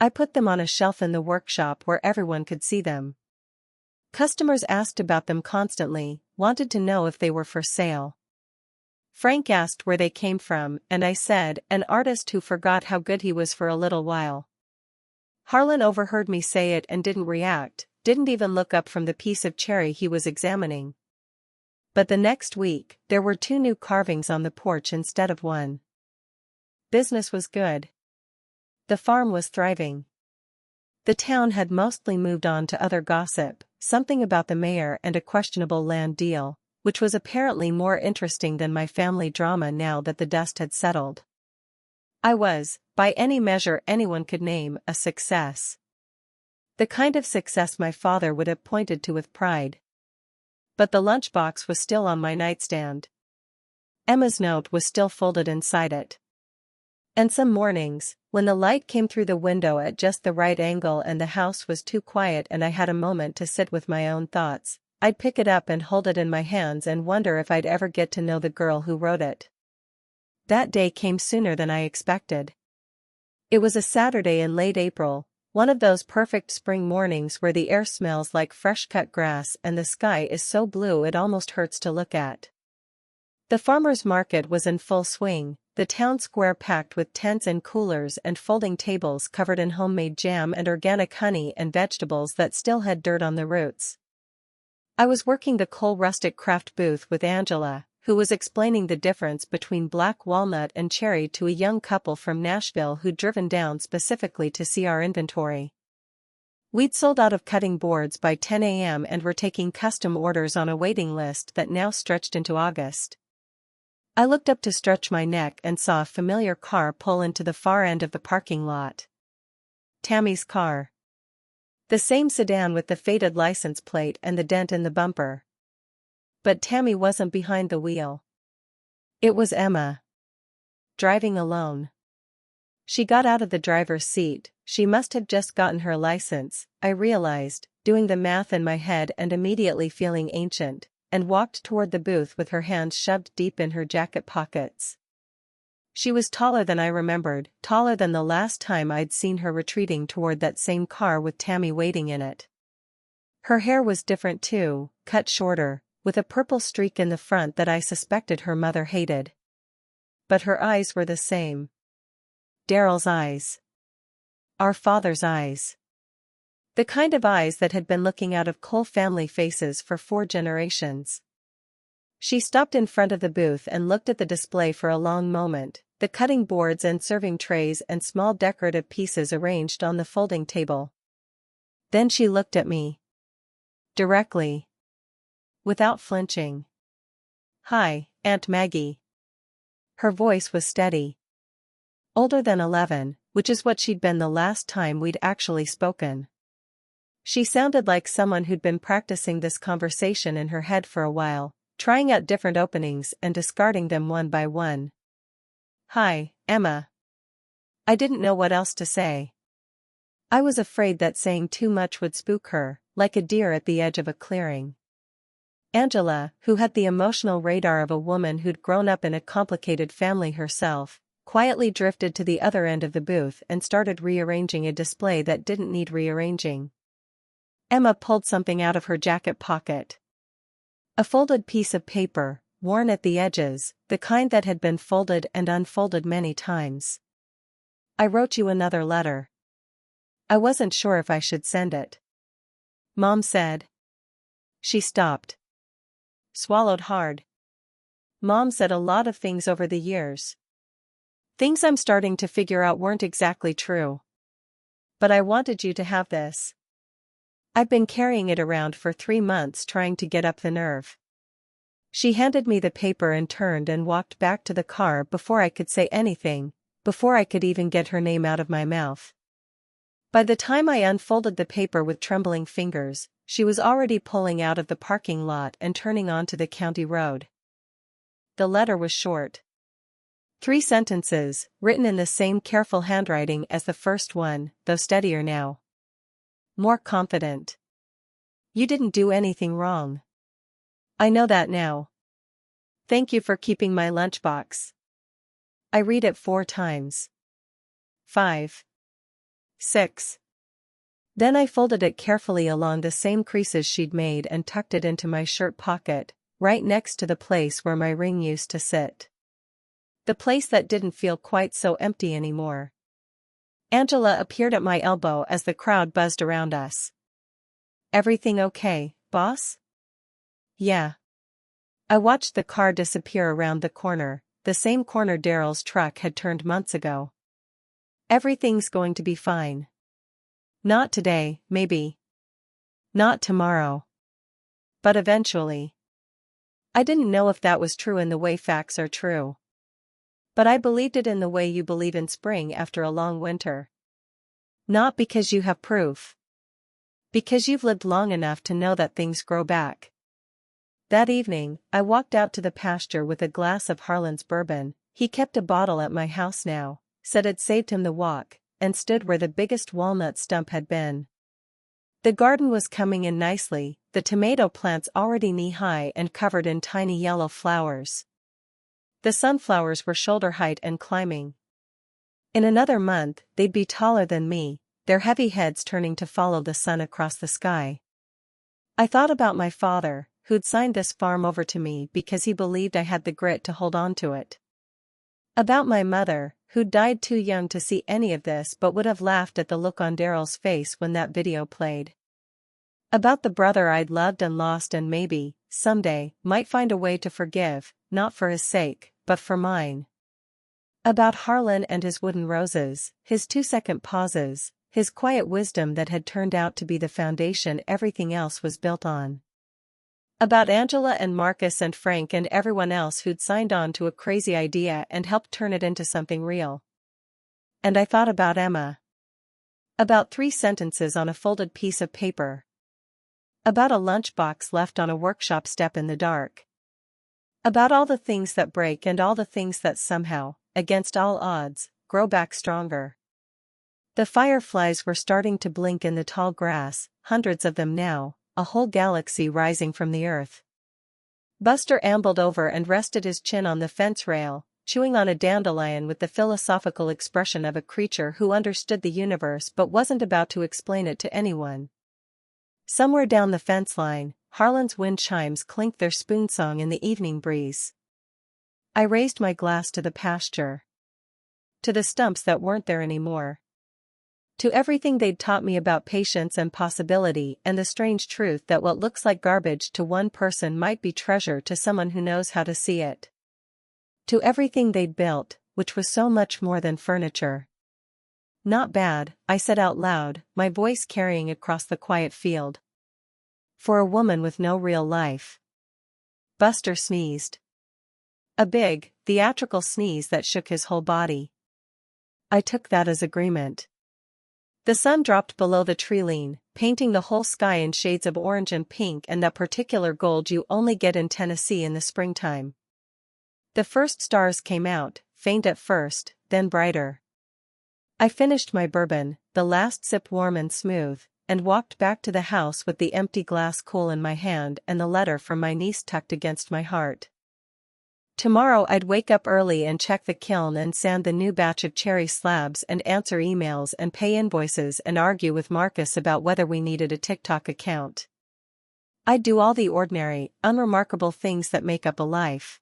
I put them on a shelf in the workshop where everyone could see them. Customers asked about them constantly, wanted to know if they were for sale. Frank asked where they came from, and I said, an artist who forgot how good he was for a little while. Harlan overheard me say it and didn't react, didn't even look up from the piece of cherry he was examining. But the next week, there were 2 new carvings on the porch instead of 1. Business was good. The farm was thriving. The town had mostly moved on to other gossip, something about the mayor and a questionable land deal, which was apparently more interesting than my family drama now that the dust had settled. I was, by any measure anyone could name, a success. The kind of success my father would have pointed to with pride. But the lunchbox was still on my nightstand. Emma's note was still folded inside it. And some mornings, when the light came through the window at just the right angle and the house was too quiet and I had a moment to sit with my own thoughts, I'd pick it up and hold it in my hands and wonder if I'd ever get to know the girl who wrote it. That day came sooner than I expected. It was a Saturday in late April, one of those perfect spring mornings where the air smells like fresh-cut grass and the sky is so blue it almost hurts to look at. The farmers' market was in full swing, the town square packed with tents and coolers and folding tables covered in homemade jam and organic honey and vegetables that still had dirt on the roots. I was working the Cole Rustic Craft booth with Angela, who was explaining the difference between black walnut and cherry to a young couple from Nashville who'd driven down specifically to see our inventory. We'd sold out of cutting boards by 10 a.m. and were taking custom orders on a waiting list that now stretched into August. I looked up to stretch my neck and saw a familiar car pull into the far end of the parking lot. Tammy's car. The same sedan with the faded license plate and the dent in the bumper. But Tammy wasn't behind the wheel. It was Emma. Driving alone. She got out of the driver's seat. She must have just gotten her license, I realized, doing the math in my head and immediately feeling ancient, and walked toward the booth with her hands shoved deep in her jacket pockets. She was taller than I remembered, taller than the last time I'd seen her retreating toward that same car with Tammy waiting in it. Her hair was different too, cut shorter, with a purple streak in the front that I suspected her mother hated. But her eyes were the same. Daryl's eyes. Our father's eyes. The kind of eyes that had been looking out of Cole family faces for 4 generations. She stopped in front of the booth and looked at the display for a long moment, the cutting boards and serving trays and small decorative pieces arranged on the folding table. Then she looked at me. Directly. Without flinching. "Hi, Aunt Maggie." Her voice was steady. Older than 11, which is what she'd been the last time we'd actually spoken. She sounded like someone who'd been practicing this conversation in her head for a while, trying out different openings and discarding them one by one. "Hi, Emma." I didn't know what else to say. I was afraid that saying too much would spook her, like a deer at the edge of a clearing. Angela, who had the emotional radar of a woman who'd grown up in a complicated family herself, quietly drifted to the other end of the booth and started rearranging a display that didn't need rearranging. Emma pulled something out of her jacket pocket. A folded piece of paper, worn at the edges, the kind that had been folded and unfolded many times. "I wrote you another letter. I wasn't sure if I should send it," Mom said. She stopped. Swallowed hard. Mom said a lot of things over the years. Things I'm starting to figure out weren't exactly true. But I wanted you to have this. I've been carrying it around for 3 months trying to get up the nerve. She handed me the paper and turned and walked back to the car before I could say anything, before I could even get her name out of my mouth. By the time I unfolded the paper with trembling fingers, she was already pulling out of the parking lot and turning onto the county road. The letter was short. 3 sentences, written in the same careful handwriting as the first one, though steadier now. More confident. "You didn't do anything wrong. I know that now. Thank you for keeping my lunchbox." I read it 4 times. 5. 6. Then I folded it carefully along the same creases she'd made and tucked it into my shirt pocket, right next to the place where my ring used to sit. The place that didn't feel quite so empty anymore. Angela appeared at my elbow as the crowd buzzed around us. "Everything okay, boss?" "Yeah." I watched the car disappear around the corner, the same corner Daryl's truck had turned months ago. "Everything's going to be fine. Not today, maybe. Not tomorrow. But eventually." I didn't know if that was true in the way facts are true. But I believed it in the way you believe in spring after a long winter. Not because you have proof. Because you've lived long enough to know that things grow back. That evening, I walked out to the pasture with a glass of Harlan's bourbon. He kept a bottle at my house now, said it saved him the walk, and stood where the biggest walnut stump had been. The garden was coming in nicely, the tomato plants already knee-high and covered in tiny yellow flowers. The sunflowers were shoulder height and climbing. In another month, they'd be taller than me, their heavy heads turning to follow the sun across the sky. I thought about my father, who'd signed this farm over to me because he believed I had the grit to hold on to it. About my mother, who'd died too young to see any of this but would have laughed at the look on Daryl's face when that video played. About the brother I'd loved and lost and maybe, someday, might find a way to forgive, not for his sake, but for mine. About Harlan and his wooden roses, his 2-second pauses, his quiet wisdom that had turned out to be the foundation everything else was built on. About Angela and Marcus and Frank and everyone else who'd signed on to a crazy idea and helped turn it into something real. And I thought about Emma. About 3 sentences on a folded piece of paper. About a lunchbox left on a workshop step in the dark. About all the things that break and all the things that somehow, against all odds, grow back stronger. The fireflies were starting to blink in the tall grass, hundreds of them now, a whole galaxy rising from the earth. Buster ambled over and rested his chin on the fence rail, chewing on a dandelion with the philosophical expression of a creature who understood the universe but wasn't about to explain it to anyone. Somewhere down the fence line, Harlan's wind chimes clinked their spoonsong in the evening breeze. I raised my glass to the pasture. To the stumps that weren't there anymore. To everything they'd taught me about patience and possibility and the strange truth that what looks like garbage to one person might be treasure to someone who knows how to see it. To everything they'd built, which was so much more than furniture. Not bad, I said out loud, my voice carrying across the quiet field. For a woman with no real life. Buster sneezed. A big, theatrical sneeze that shook his whole body. I took that as agreement. The sun dropped below the treeline, painting the whole sky in shades of orange and pink and that particular gold you only get in Tennessee in the springtime. The first stars came out, faint at first, then brighter. I finished my bourbon, the last sip warm and smooth, and walked back to the house with the empty glass cool in my hand and the letter from my niece tucked against my heart. Tomorrow I'd wake up early and check the kiln and sand the new batch of cherry slabs and answer emails and pay invoices and argue with Marcus about whether we needed a TikTok account. I'd do all the ordinary, unremarkable things that make up a life.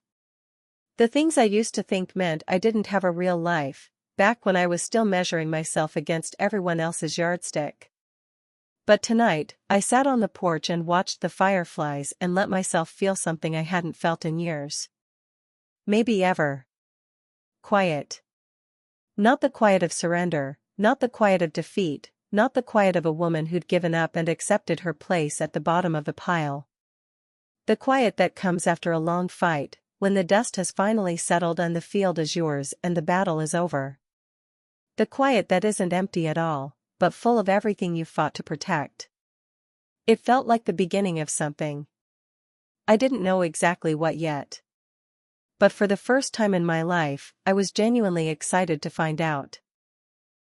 The things I used to think meant I didn't have a real life, back when I was still measuring myself against everyone else's yardstick. But tonight, I sat on the porch and watched the fireflies and let myself feel something I hadn't felt in years. Maybe ever. Quiet. Not the quiet of surrender, not the quiet of defeat, not the quiet of a woman who'd given up and accepted her place at the bottom of the pile. The quiet that comes after a long fight, when the dust has finally settled and the field is yours and the battle is over. The quiet that isn't empty at all, but full of everything you fought to protect. It felt like the beginning of something. I didn't know exactly what yet. But for the first time in my life, I was genuinely excited to find out.